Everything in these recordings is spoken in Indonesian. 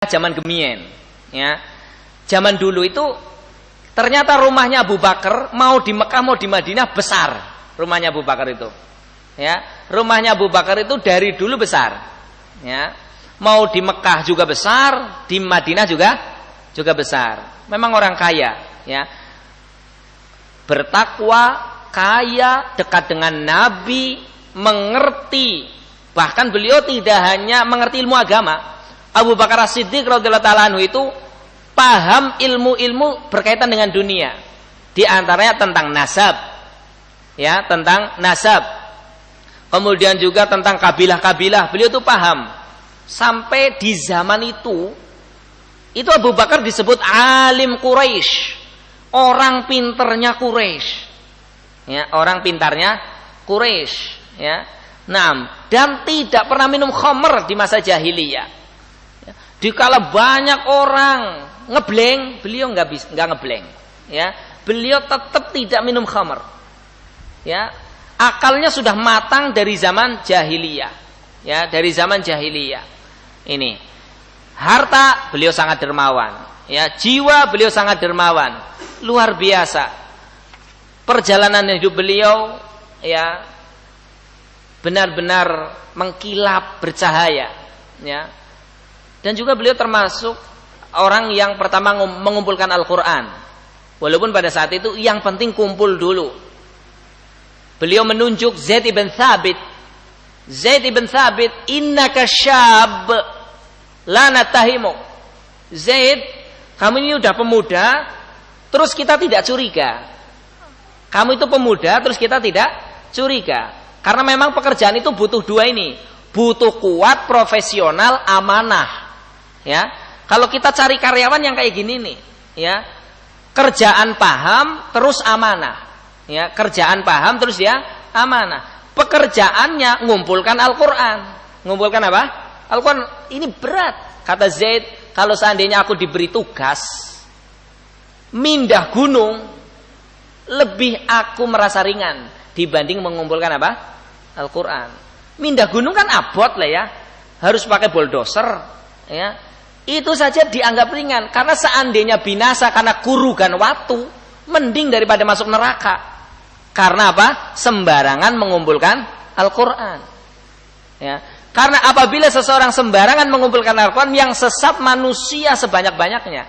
zaman gemien, ya. Zaman dulu itu ternyata rumahnya Abu Bakar mau di Mekah mau di Madinah besar, rumahnya Abu Bakar itu. Ya, rumahnya Abu Bakar itu dari dulu besar. Ya. Mau di Mekah juga besar, di Madinah juga besar. Memang orang kaya, ya. Bertakwa, kaya, dekat dengan Nabi, mengerti. Bahkan beliau tidak hanya mengerti ilmu agama. Abu Bakar As-Siddiq radhiyallahu ta'ala anhu itu paham ilmu-ilmu berkaitan dengan dunia. Di antaranya tentang nasab. Ya, tentang nasab. Kemudian juga tentang kabilah-kabilah. Beliau itu paham. Sampai di zaman itu Abu Bakar disebut alim Quraisy. Orang pinternya Quraisy. Ya, orang pintarnya Quraisy, ya. Nah, dan tidak pernah minum khamr di masa jahiliyah. Dikala banyak orang ngebleng, beliau nggak ngebleng, ya. Beliau tetap tidak minum khamr, ya. Akalnya sudah matang dari zaman jahiliyah, ya, dari zaman jahiliyah. Ini harta beliau sangat dermawan, ya. Jiwa beliau sangat dermawan, luar biasa. Perjalanan hidup beliau, ya, benar-benar mengkilap bercahaya, ya. Dan juga beliau termasuk orang yang pertama mengumpulkan Al-Quran. Walaupun pada saat itu yang penting kumpul dulu. Beliau menunjuk Zaid ibn Thabit. Zaid ibn Thabit, innaka syab la natahimu. Zaid, kamu ini udah pemuda, terus kita tidak curiga. Kamu itu pemuda, terus kita tidak curiga. Karena memang pekerjaan itu butuh dua ini. Butuh kuat, profesional, amanah. Ya, kalau kita cari karyawan yang kayak gini nih, ya, kerjaan paham terus amanah, ya, kerjaan paham terus dia amanah. Pekerjaannya ngumpulkan Al-Quran, ngumpulkan apa? Al-Quran. Ini berat, kata Zaid. Kalau seandainya aku diberi tugas mindah gunung, lebih aku merasa ringan dibanding mengumpulkan apa? Al-Quran. Mindah gunung kan abot lah, ya, harus pakai bulldozer, ya. Itu saja dianggap ringan. Karena seandainya binasa karena kurugan waktu, mending daripada masuk neraka. Karena apa? Sembarangan mengumpulkan Al-Quran, ya. Karena apabila seseorang sembarangan mengumpulkan Al-Quran, yang sesat manusia sebanyak-banyaknya.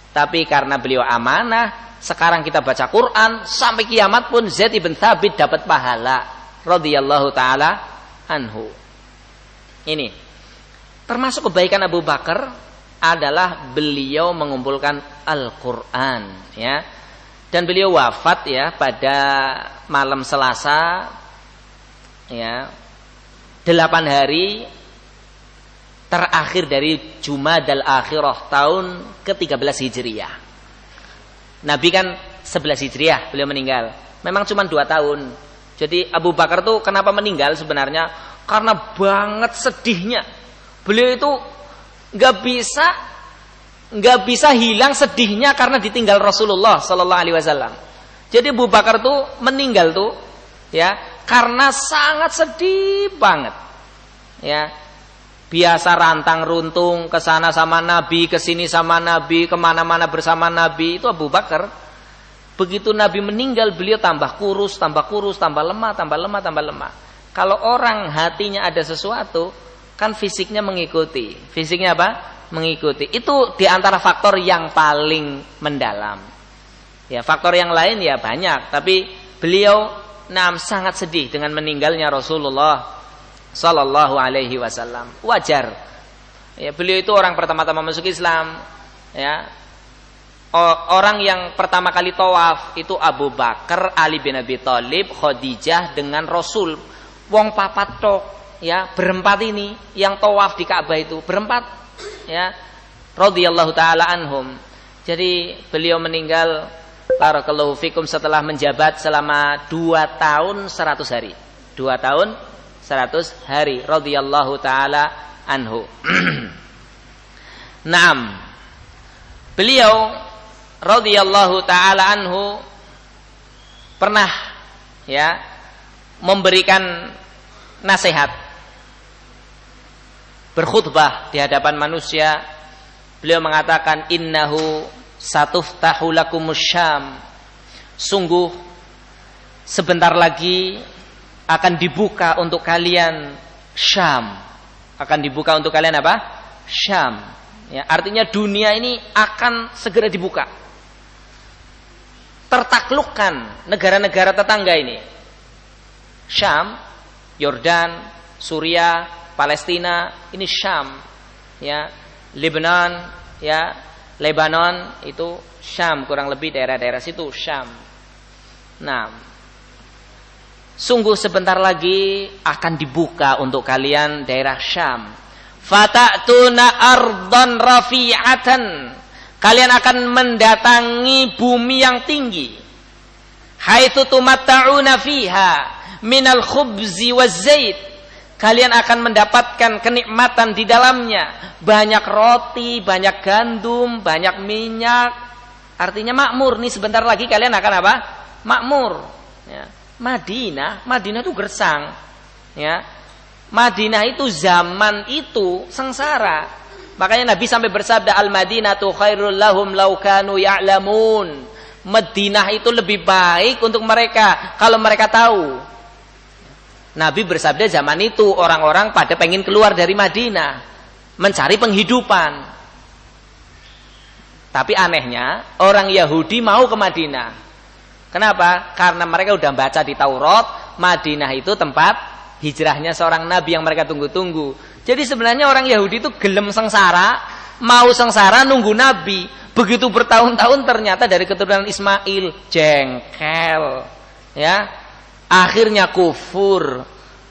Tapi karena beliau amanah, sekarang kita baca Quran sampai kiamat pun Zaid ibn Thabit dapat pahala radhiyallahu ta'ala anhu. Ini termasuk kebaikan Abu Bakar adalah beliau mengumpulkan Al-Quran, ya. Dan beliau wafat, ya, pada malam Selasa, ya, 8 hari terakhir dari Jumadal Akhirah tahun ke-13 Hijriah. Nabi kan 11 Hijriah beliau meninggal. Memang cuma 2 tahun. Jadi Abu Bakar tuh kenapa meninggal sebenarnya? Karena banget sedihnya. Beliau itu nggak bisa hilang sedihnya karena ditinggal Rasulullah Sallallahu Alaihi Wasallam. Jadi Abu Bakar tuh meninggal tuh, ya, karena sangat sedih banget, ya. Biasa rantang runtung ke sana sama Nabi, ke sini sama Nabi, kemana-mana bersama Nabi. Itu Abu Bakar. Begitu Nabi meninggal, beliau tambah kurus, tambah lemah, tambah lemah. Kalau orang hatinya ada sesuatu, kan fisiknya mengikuti. Fisiknya apa? Mengikuti. Itu diantara faktor yang paling mendalam. Ya, faktor yang lain ya banyak. Tapi beliau sangat sedih dengan meninggalnya Rasulullah Sallallahu Alaihi Wasallam. Wajar. Ya, beliau itu orang pertama-tama masuk Islam. Ya, orang yang pertama kali tawaf itu Abu Bakar, Ali bin Abi Thalib, Khadijah dengan Rasul. Wong papat tok. Ya, berempat ini yang tawaf di Ka'bah itu berempat, ya, radhiyallahu taala anhum. Jadi beliau meninggal barakallahu fikum setelah menjabat selama 2 tahun 100 hari. 2 tahun 100 hari radhiyallahu taala anhu. Naam. Beliau radhiyallahu taala anhu pernah, ya, memberikan nasihat, berkhutbah di hadapan manusia, Beliau mengatakan innahu satuftahu lakumus Syam. Sungguh sebentar lagi akan dibuka untuk kalian Syam. Akan dibuka untuk kalian apa? Syam. Ya, artinya dunia ini akan segera dibuka. Tertaklukkan negara-negara tetangga ini. Syam, Yordan, Suriah, Palestina, ini Syam. Ya, Lebanon, ya, Lebanon itu Syam, kurang lebih daerah-daerah situ Syam. Nah, sungguh sebentar lagi akan dibuka untuk kalian daerah Syam. Fata'tuna ardhan rafi'atan. Kalian akan mendatangi bumi yang tinggi. Haitsu tumatta'una fiha minal khubzi waz-zait. Kalian akan mendapatkan kenikmatan di dalamnya. Banyak roti, banyak gandum, banyak minyak. Artinya makmur. Nih sebentar lagi kalian akan apa? Makmur. Ya. Madinah itu gersang. Ya. Madinah itu zaman itu sengsara. Makanya Nabi sampai bersabda, al-Madinatu khairul lahum law kanu ya'lamun. Madinah itu lebih baik untuk mereka kalau mereka tahu. Nabi bersabda zaman itu orang-orang pada pengen keluar dari Madinah, mencari penghidupan. Tapi anehnya orang Yahudi mau ke Madinah. Kenapa? Karena mereka udah baca di Taurat, Madinah itu tempat hijrahnya seorang nabi yang mereka tunggu-tunggu. Jadi sebenarnya orang Yahudi itu gelem sengsara, mau sengsara nunggu nabi. Begitu bertahun-tahun ternyata dari keturunan Ismail, jengkel. Ya. Akhirnya kufur.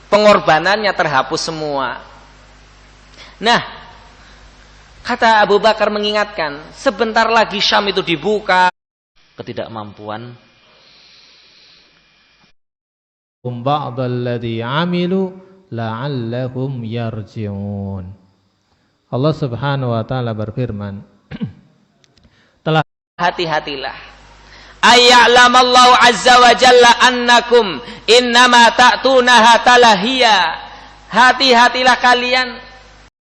Pengorbanannya terhapus semua. Nah, kata Abu Bakar mengingatkan, sebentar lagi Syam itu dibuka. Ketidakmampuan ba'dalladzi 'amilu la'allahum yarji'un. Allah Subhanahu wa taala berfirman, telah hati-hatilah. Ayya'lamallahu azza wa jalla annakum innama ta'tunaha talahiyya. Hati-hatilah kalian,